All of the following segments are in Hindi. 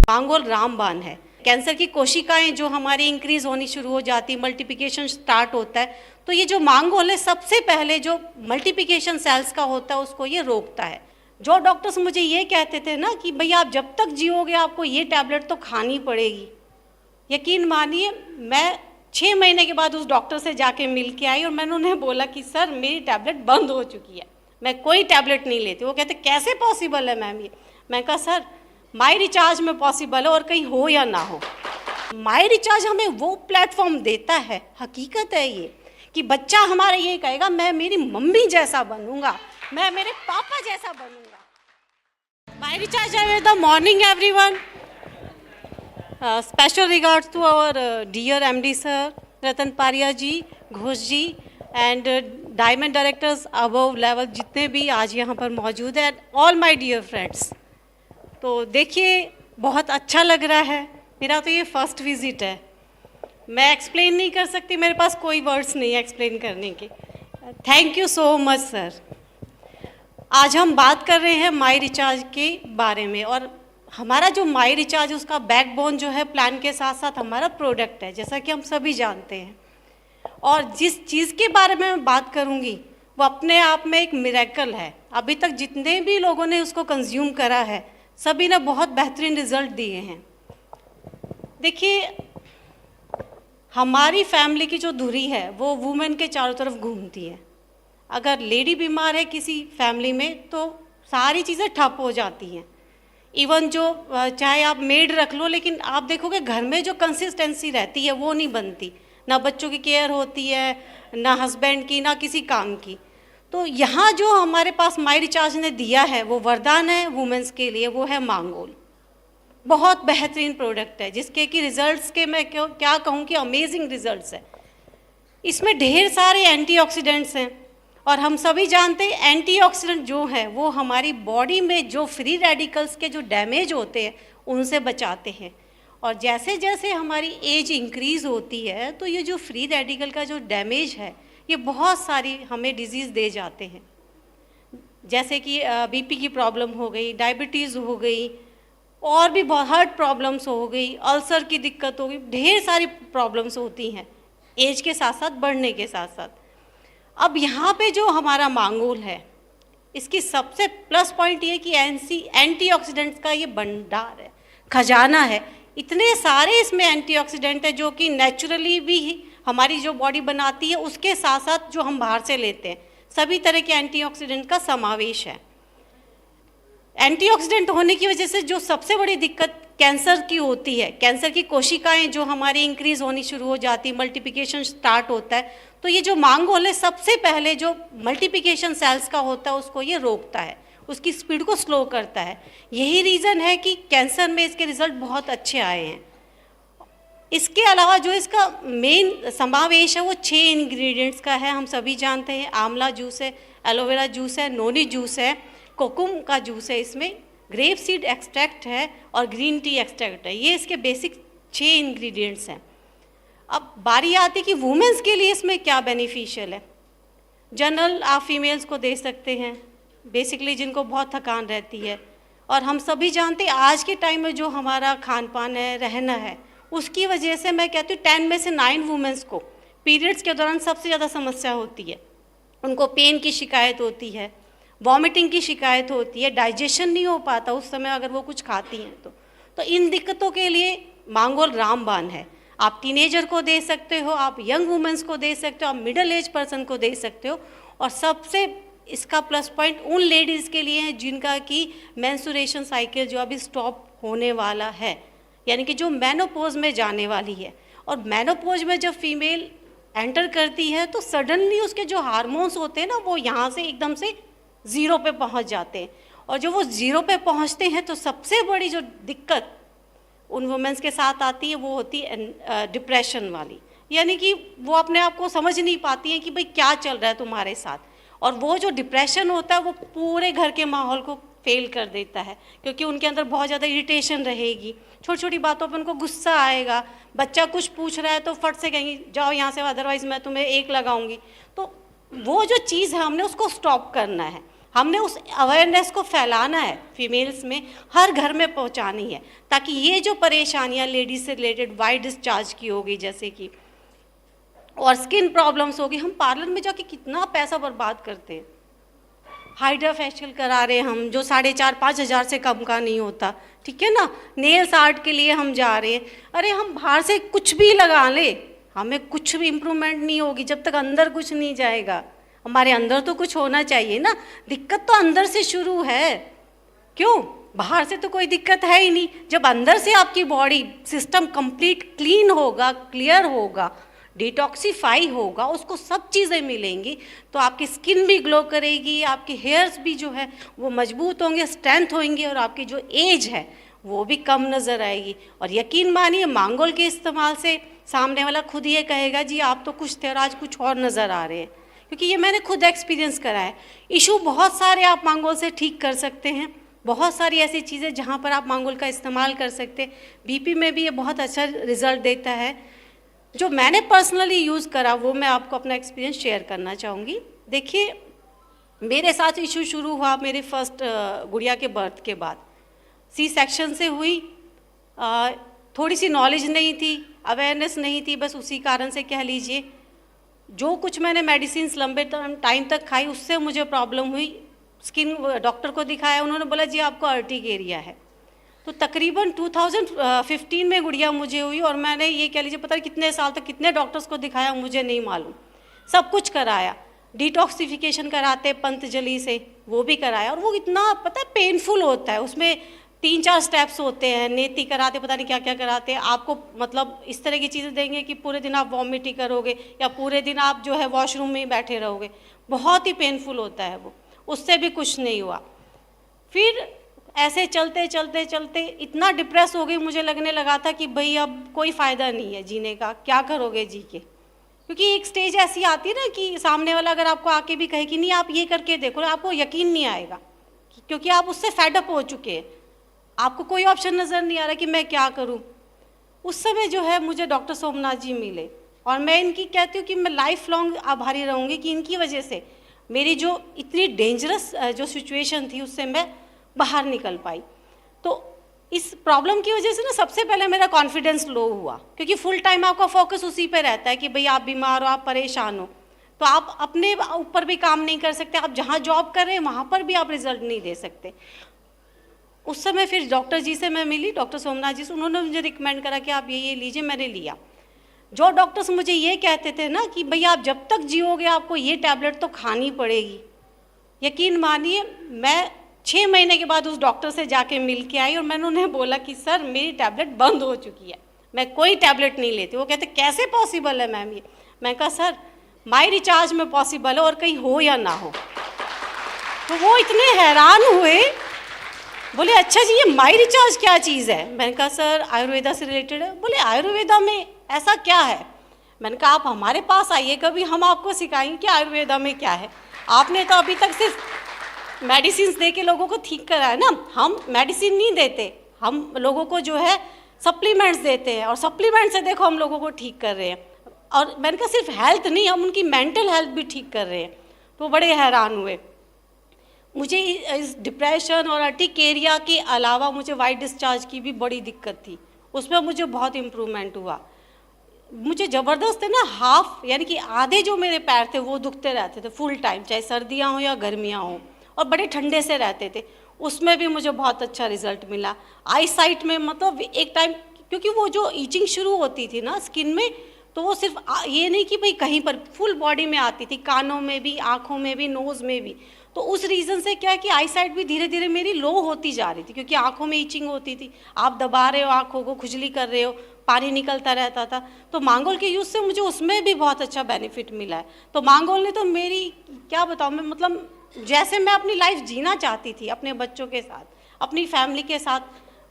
मांगोल रामबाण है। कैंसर की कोशिकाएं जो हमारी इंक्रीज होनी शुरू हो जाती, मल्टीप्लिकेशन स्टार्ट होता है, तो ये जो मांगोल है सबसे पहले जो मल्टीप्लिकेशन सेल्स का होता है उसको ये रोकता है। जो डॉक्टर्स मुझे ये कहते थे ना कि भैया आप जब तक जियोगे आपको ये टैबलेट तो खानी पड़ेगी, यकीन मानिए मैं 6 महीने के बाद उस डॉक्टर से जाके मिल के आई और मैंने उन्हें बोला कि सर मेरी टैबलेट बंद हो चुकी है, मैं कोई टैबलेट नहीं लेती। वो कहते कैसे पॉसिबल है मैम ये? मैं कहा सर माई रिचार्ज में पॉसिबल है और कहीं हो या ना हो। माई रिचार्ज हमें वो प्लेटफॉर्म देता है, हकीकत है ये, कि बच्चा हमारा ये कहेगा मैं मेरी मम्मी जैसा बनूंगा, मैं मेरे पापा जैसा बनूंगा। माई रिचार्ज है the morning everyone. Special regards to our dear MD sir Ratan Paria ji, Ghosh ji and diamond directors above level जितने भी आज यहाँ पर मौजूद हैं, ऑल माय डियर फ्रेंड्स। तो देखिए बहुत अच्छा लग रहा है, मेरा तो ये फर्स्ट विजिट है, मैं एक्सप्लेन नहीं कर सकती, मेरे पास कोई वर्ड्स नहीं है एक्सप्लेन करने के। Thank you so much sir. आज हम बात कर रहे हैं माई रिचार्ज के बारे में, और हमारा जो माई रिचार्ज उसका बैकबोन जो है प्लान के साथ साथ हमारा प्रोडक्ट है, जैसा कि हम सभी जानते हैं। और जिस चीज़ के बारे में मैं बात करूँगी वो अपने आप में एक मिरेकल है। अभी तक जितने भी लोगों ने उसको कंज्यूम करा है सभी ने बहुत बेहतरीन रिजल्ट दिए हैं। देखिए हमारी फैमिली की जो धुरी है वो वुमेन के चारों तरफ घूमती है। अगर लेडी बीमार है किसी फैमिली में तो सारी चीज़ें ठप हो जाती हैं। इवन जो चाहे आप मेड रख लो, लेकिन आप देखोगे घर में जो कंसिस्टेंसी रहती है वो नहीं बनती, ना बच्चों की केयर होती है, ना हस्बैंड की, ना किसी काम की। तो यहाँ जो हमारे पास माई रिचार्ज ने दिया है वो वरदान है वुमेन्स के लिए, वो है मांगोल। बहुत बेहतरीन प्रोडक्ट है जिसके कि रिजल्ट्स के मैं क्या कहूँ कि अमेजिंग रिजल्ट्स है। इसमें ढेर सारे एंटीऑक्सीडेंट्स हैं और हम सभी जानते हैं एंटीऑक्सीडेंट जो है वो हमारी बॉडी में जो फ्री रेडिकल्स के जो डैमेज होते हैं उनसे बचाते हैं। और जैसे जैसे हमारी एज इंक्रीज़ होती है तो ये जो फ्री रेडिकल का जो डैमेज है ये बहुत सारी हमें डिजीज़ दे जाते हैं, जैसे कि BP की प्रॉब्लम हो गई, डायबिटीज़ हो गई, और भी बहुत हार्ट प्रॉब्लम्स हो गई, अल्सर की दिक्कत हो गई, ढेर सारी प्रॉब्लम्स होती हैं एज के साथ साथ, बढ़ने के साथ साथ। अब यहाँ पे जो हमारा मांगोल है इसकी सबसे प्लस पॉइंट ये कि एंटीऑक्सीडेंट्स का ये भंडार है, खजाना है। इतने सारे इसमें एंटीऑक्सीडेंट है जो कि नेचुरली भी हमारी जो बॉडी बनाती है उसके साथ साथ जो हम बाहर से लेते हैं, सभी तरह के एंटीऑक्सीडेंट का समावेश है। एंटीऑक्सीडेंट होने की वजह से जो सबसे बड़ी दिक्कत कैंसर की होती है, कैंसर की कोशिकाएं जो हमारी इंक्रीज होनी शुरू हो जाती, मल्टीप्लिकेशन स्टार्ट होता है, तो ये जो मांगोल है सबसे पहले जो मल्टीप्लिकेशन सेल्स का होता है उसको ये रोकता है, उसकी स्पीड को स्लो करता है। यही रीज़न है कि कैंसर में इसके रिजल्ट बहुत अच्छे आए हैं। इसके अलावा जो इसका मेन समावेश है वो 6 इंग्रेडिएंट्स का है, हम सभी जानते हैं। आंवला जूस है, एलोवेरा जूस है, नोनी जूस है, कोकुम का जूस है, इसमें ग्रेप सीड एक्सट्रैक्ट है और ग्रीन टी एक्सट्रैक्ट है। ये इसके बेसिक 6 इंग्रेडिएंट्स हैं। अब बारी आती कि वुमेन्स के लिए इसमें क्या बेनिफिशियल है। जनरल आप फीमेल्स को दे सकते हैं, बेसिकली जिनको बहुत थकान रहती है, और हम सभी जानते हैं आज के टाइम में जो हमारा खान पान है, रहना है, उसकी वजह से मैं कहती हूँ 10 में से 9 वुमेन्स को पीरियड्स के दौरान सबसे ज़्यादा समस्या होती है। उनको पेन की शिकायत होती है, वॉमिटिंग की शिकायत होती है, डाइजेशन नहीं हो पाता उस समय अगर वो कुछ खाती हैं तो इन दिक्कतों के लिए मांगोल रामबाण है। आप टीनेजर को दे सकते हो, आप यंग वुमेन्स को दे सकते हो, आप मिडिल एज पर्सन को दे सकते हो, और सबसे इसका प्लस पॉइंट उन लेडीज़ के लिए है जिनका कि मेंस्ट्रुएशन साइकिल जो अभी स्टॉप होने वाला है, यानी कि जो मेनोपॉज में जाने वाली है। और मेनोपॉज में जब फीमेल एंटर करती है तो सडनली उसके जो हार्मोन्स होते हैं ना वो यहाँ से एकदम से 0 पे पहुँच जाते हैं, और जो वो 0 पे पहुँचते हैं तो सबसे बड़ी जो दिक्कत उन वुमेन्स के साथ आती है वो होती है डिप्रेशन वाली, यानी कि वो अपने आप को समझ नहीं पाती हैं कि भाई क्या चल रहा है तुम्हारे साथ। और वो जो डिप्रेशन होता है वो पूरे घर के माहौल को फेल कर देता है, क्योंकि उनके अंदर बहुत ज़्यादा इरिटेशन रहेगी, छोटी छोटी बातों पर उनको गुस्सा आएगा, बच्चा कुछ पूछ रहा है तो फट से कहेंगी जाओ यहाँ से, अदरवाइज़ मैं तुम्हें 1 लगाऊंगी। तो वो जो चीज़ है हमने उसको स्टॉप करना है। हमने उस अवेयरनेस को फैलाना है, फीमेल्स में हर घर में पहुंचानी है, ताकि ये जो परेशानियां लेडीज से रिलेटेड वाइट डिस्चार्ज की होगी जैसे कि, और स्किन प्रॉब्लम्स होगी, हम पार्लर में जाके कितना पैसा बर्बाद करते हैं, हाइड्रा फेशियल करा रहे हैं हम जो 4,500-5 हज़ार से कम का नहीं होता, ठीक है ना, नेल्स आर्ट के लिए हम जा रहे हैं, अरे हम बाहर से कुछ भी लगा ले, हमें कुछ भी इम्प्रूवमेंट नहीं होगी जब तक अंदर कुछ नहीं जाएगा। हमारे अंदर तो कुछ होना चाहिए ना, दिक्कत तो अंदर से शुरू है, क्यों, बाहर से तो कोई दिक्कत है ही नहीं। जब अंदर से आपकी बॉडी सिस्टम कंप्लीट क्लीन होगा, क्लियर होगा, डिटॉक्सीफाई होगा, उसको सब चीज़ें मिलेंगी, तो आपकी स्किन भी ग्लो करेगी, आपके हेयर्स भी जो है वो मजबूत होंगे, स्ट्रेंथ होंगे, और आपकी जो एज है वो भी कम नज़र आएगी। और यकीन मानिए मांगोल के इस्तेमाल से सामने वाला खुद ये कहेगा जी आप तो कुछ थे और आज कुछ और नज़र आ रहे हैं, क्योंकि ये मैंने खुद एक्सपीरियंस करा है। इशू बहुत सारे आप मांगोल से ठीक कर सकते हैं, बहुत सारी ऐसी चीज़ें जहाँ पर आप मांगोल का इस्तेमाल कर सकते हैं। बीपी में भी ये बहुत अच्छा रिजल्ट देता है। जो मैंने पर्सनली यूज़ करा वो मैं आपको अपना एक्सपीरियंस शेयर करना चाहूँगी। देखिए मेरे साथ इशू शुरू हुआ मेरे फर्स्ट गुड़िया के बर्थ के बाद, सी सेक्शन से हुई, थोड़ी सी नॉलेज नहीं थी, अवेयरनेस नहीं थी, बस उसी कारण से कह लीजिए जो कुछ मैंने मेडिसिन लंबे टाइम तक खाई उससे मुझे प्रॉब्लम हुई। स्किन डॉक्टर को दिखाया, उन्होंने बोला जी आपको अर्टिकेरिया है। तो तकरीबन 2015 में गुड़िया मुझे हुई, और मैंने ये कह लीजिए पता नहीं कितने साल तक कितने डॉक्टर्स को दिखाया मुझे नहीं मालूम, सब कुछ कराया, डिटॉक्सिफिकेशन कराते पतंजलि से वो भी कराया, और वो इतना पता है पेनफुल होता है, उसमें 3-4 स्टेप्स होते हैं, नेति कराते, पता नहीं क्या क्या कराते हैं, आपको मतलब इस तरह की चीज़ें देंगे कि पूरे दिन आप वॉमिट ही करोगे या पूरे दिन आप जो है वॉशरूम में ही बैठे रहोगे, बहुत ही पेनफुल होता है वो, उससे भी कुछ नहीं हुआ। फिर ऐसे चलते चलते चलते इतना डिप्रेस हो गई, मुझे लगने लगा था कि भाई अब कोई फ़ायदा नहीं है जीने का, क्या करोगे जी के, क्योंकि एक स्टेज ऐसी आती है ना कि सामने वाला अगर आपको आके भी कहे कि नहीं आप ये करके देखो, आपको यकीन नहीं आएगा, क्योंकि आप उससे फेडअप हो चुके हैं, आपको कोई ऑप्शन नज़र नहीं आ रहा कि मैं क्या करूं। उस समय जो है मुझे डॉक्टर सोमनाथ जी मिले, और मैं इनकी कहती हूँ कि मैं लाइफ लॉन्ग आभारी रहूँगी कि इनकी वजह से मेरी जो इतनी डेंजरस जो सिचुएशन थी उससे मैं बाहर निकल पाई। तो इस प्रॉब्लम की वजह से ना सबसे पहले मेरा कॉन्फिडेंस लो हुआ, क्योंकि फुल टाइम आपका फोकस उसी पे रहता है कि भाई आप बीमार हो, आप परेशान हो, तो आप अपने ऊपर भी काम नहीं कर सकते, आप जहाँ जॉब कर रहे हैं वहाँ पर भी आप रिजल्ट नहीं दे सकते। उस समय फिर डॉक्टर जी से मैं मिली, डॉक्टर सोमनाथ जी से, उन्होंने मुझे रिकमेंड करा कि आप ये लीजिए, मैंने लिया। जो डॉक्टर्स मुझे ये कहते थे ना कि भैया आप जब तक जियोगे आपको ये टैबलेट तो खानी पड़ेगी, यकीन मानिए मैं 6 महीने के बाद उस डॉक्टर से जाके मिल के आई, और मैंने उन्हें बोला कि सर मेरी टैबलेट बंद हो चुकी है, मैं कोई टैबलेट नहीं लेती। वो कहते कैसे पॉसिबल है मैम ये? मैं कहा सर माई रिचार्ज में पॉसिबल है, और कहीं हो या ना हो। तो वो इतने हैरान हुए, बोले अच्छा जी ये माई रिचार्ज क्या चीज़ है? मैंने कहा सर आयुर्वेदा से रिलेटेड है। बोले आयुर्वेदा में ऐसा क्या है? मैंने कहा आप हमारे पास आइए कभी, हम आपको सिखाएंगे कि आयुर्वेदा में क्या है। आपने तो अभी तक सिर्फ मेडिसिन दे के लोगों को ठीक करा है ना, हम मेडिसिन नहीं देते, हम लोगों को जो है सप्लीमेंट्स देते हैं, और सप्लीमेंट से देखो हम लोगों को ठीक कर रहे हैं। और मैंने कहा सिर्फ हेल्थ नहीं, हम उनकी मेंटल हेल्थ भी ठीक कर रहे हैं। तो बड़े हैरान हुए। मुझे इस डिप्रेशन और अर्टिकेरिया के अलावा मुझे वाइट डिस्चार्ज की भी बड़ी दिक्कत थी, उसमें मुझे बहुत इम्प्रूवमेंट हुआ। मुझे ज़बरदस्त है ना, हाफ यानी कि आधे जो मेरे पैर थे वो दुखते रहते थे फुल टाइम, चाहे सर्दियाँ हो या गर्मियाँ हो, और बड़े ठंडे से रहते थे, उसमें भी मुझे बहुत अच्छा रिजल्ट मिला। आई साइट में मतलब एक टाइम, क्योंकि वो जो ईचिंग शुरू होती थी ना स्किन में, तो वो सिर्फ ये नहीं कि भाई कहीं पर, फुल बॉडी में आती थी, कानों में भी, आँखों में भी, नोज़ में भी। तो उस रीज़न से क्या है कि आई साइट भी धीरे धीरे मेरी लो होती जा रही थी, क्योंकि आँखों में ईचिंग होती थी, आप दबा रहे हो आँखों को, खुजली कर रहे हो, पानी निकलता रहता था। तो मांगोल के यूज़ से मुझे उसमें भी बहुत अच्छा बेनिफिट मिला है। तो मांगोल ने तो मेरी क्या बताऊँ मैं, मतलब जैसे मैं अपनी लाइफ जीना चाहती थी अपने बच्चों के साथ, अपनी फैमिली के साथ,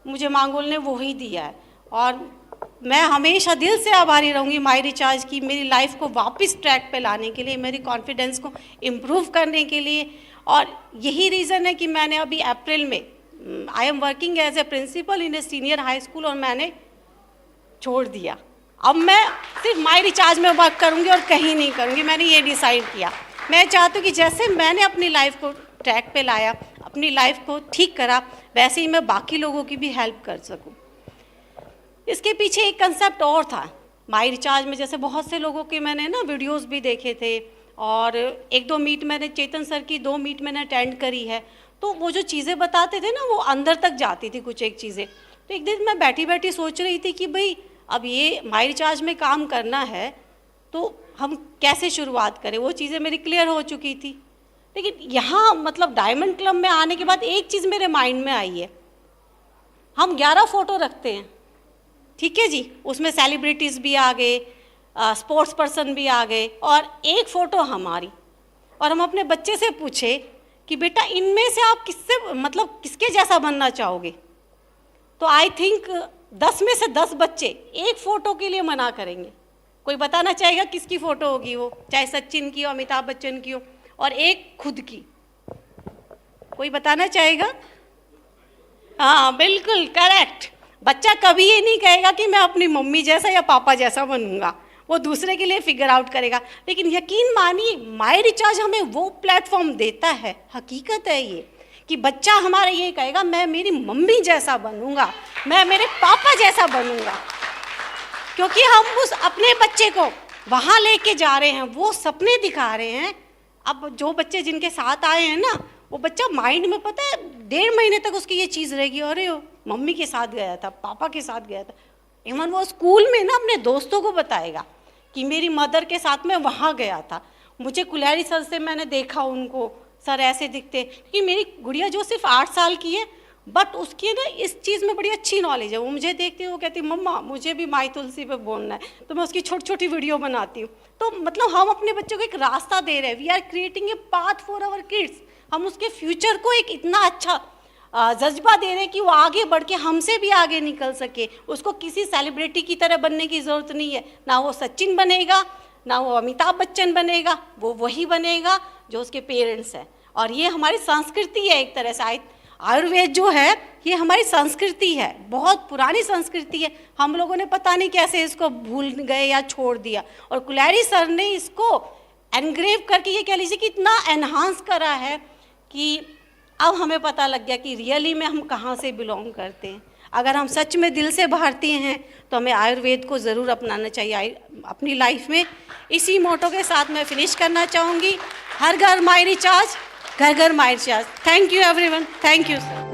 मुझे मांगोल ने वही दिया है। और मैं हमेशा दिल से आभारी रहूँगी माई रिचार्ज की, मेरी लाइफ को वापस ट्रैक पे लाने के लिए, मेरी कॉन्फिडेंस को इम्प्रूव करने के लिए। और यही रीज़न है कि मैंने अभी अप्रैल में, I am working as a principal in a senior high school, और मैंने छोड़ दिया। अब मैं सिर्फ माई रिचार्ज में वर्क करूँगी और कहीं नहीं करूँगी, मैंने ये डिसाइड किया। मैं चाहती हूँ कि जैसे मैंने अपनी लाइफ को ट्रैक पे लाया, अपनी लाइफ को ठीक करा, वैसे ही मैं बाकी लोगों की भी हेल्प कर सकूं। इसके पीछे एक कंसेप्ट और था माई रिचार्ज में। जैसे बहुत से लोगों के मैंने ना वीडियोस भी देखे थे, और 1-2 मीट मैंने चेतन सर की 2 मीट मैंने अटेंड करी है, तो वो जो चीज़ें बताते थे ना वो अंदर तक जाती थी कुछ एक चीज़ें। तो एक दिन मैं बैठी बैठी सोच रही थी कि भाई अब ये माई रिचार्ज में काम करना है तो हम कैसे शुरुआत करें। वो चीज़ें मेरी क्लियर हो चुकी थी, लेकिन यहाँ मतलब डायमंड क्लब में आने के बाद एक चीज़ मेरे माइंड में आई है। हम 11 फ़ोटो रखते हैं, ठीक है जी, उसमें सेलिब्रिटीज़ भी आ गए, स्पोर्ट्स पर्सन भी आ गए, और एक फ़ोटो हमारी। और हम अपने बच्चे से पूछे कि बेटा इनमें से आप किससे मतलब किसके जैसा बनना चाहोगे, तो आई थिंक 10 में से 10 बच्चे एक फ़ोटो के लिए मना करेंगे। कोई बताना चाहेगा किसकी फ़ोटो होगी वो, चाहे सचिन की हो, अमिताभ बच्चन की हो, और एक खुद की। कोई बताना चाहेगा? हाँ बिल्कुल करेक्ट। बच्चा कभी ये नहीं कहेगा कि मैं अपनी मम्मी जैसा या पापा जैसा बनूंगा, वो दूसरे के लिए फिगर आउट करेगा। लेकिन यकीन मानिए माई रिचार्ज हमें वो प्लेटफॉर्म देता है, हकीकत है ये, कि बच्चा हमारा ये कहेगा मैं मेरी मम्मी जैसा बनूंगा, मैं मेरे पापा जैसा बनूंगा, क्योंकि हम उस अपने बच्चे को वहाँ लेके जा रहे हैं, वो सपने दिखा रहे हैं। अब जो बच्चे जिनके साथ आए हैं ना, वो बच्चा माइंड में पता है 1.5 महीने तक उसकी ये चीज़ रहेगी, अरे वो मम्मी के साथ गया था, पापा के साथ गया था। इवन वो स्कूल में ना अपने दोस्तों को बताएगा कि मेरी मदर के साथ मैं वहाँ गया था, मुझे कुलहरी सर से मैंने देखा उनको, सर ऐसे दिखते। कि मेरी गुड़िया जो सिर्फ 8 साल की है, बट उसकी ना इस चीज़ में बड़ी अच्छी नॉलेज है। वो मुझे देखती है, वो कहती है मम्मा मुझे भी माई तुलसी पे बोलना है, तो मैं उसकी छोटी छोटी वीडियो बनाती हूँ। तो मतलब हम अपने बच्चों को एक रास्ता दे रहे हैं, we are creating a path for our kids. हम उसके फ्यूचर को एक इतना अच्छा जज्बा दे रहे हैं कि वो आगे बढ़ के हमसे भी आगे निकल सके। उसको किसी सेलिब्रिटी की तरह बनने की ज़रूरत नहीं है, ना वो सचिन बनेगा, ना वो अमिताभ बच्चन बनेगा, वो वही बनेगा जो उसके पेरेंट्स हैं। और ये हमारी संस्कृति है एक तरह से। आयुर्वेद जो है ये हमारी संस्कृति है, बहुत पुरानी संस्कृति है। हम लोगों ने पता नहीं कैसे इसको भूल गए या छोड़ दिया, और कुलहरी सर ने इसको एनग्रेव करके ये कह लीजिए कि इतना एनहांस करा है कि अब हमें पता लग गया कि रियली में हम कहाँ से बिलोंग करते हैं। अगर हम सच में दिल से भारतीय हैं तो हमें आयुर्वेद को ज़रूर अपनाना चाहिए अपनी लाइफ में। इसी मोटो के साथ मैं फिनिश करना चाहूँगी, हर घर माई रिचार्ज, घर घर my recharge. Thank you everyone, thank you sir.